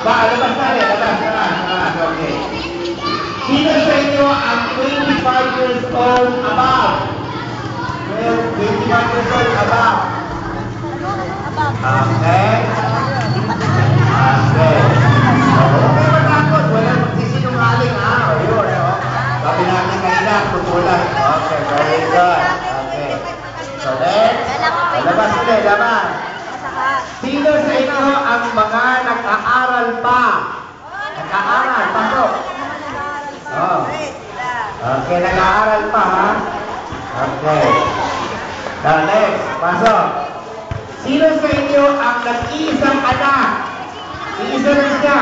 Labas na rin. Labas. Okay. Sino sa inyo ang 25 years old above? 25 years old above. Okay. Okay. Okay, matakot. Walang magsisinungaling, ha? O, yun, o. Sabi natin kanina, tutulan. Okay, very good. Okay. So, next. Labas ulit, labas. Sino sa inyo ang mga nag-aaral pa? Nag-aaral, pasok. Oh. Okay, nag-aaral pa, ha? Okay. Now, next, pasok. Sino sa inyo ang nag-iisang anak? Iisa lang siya.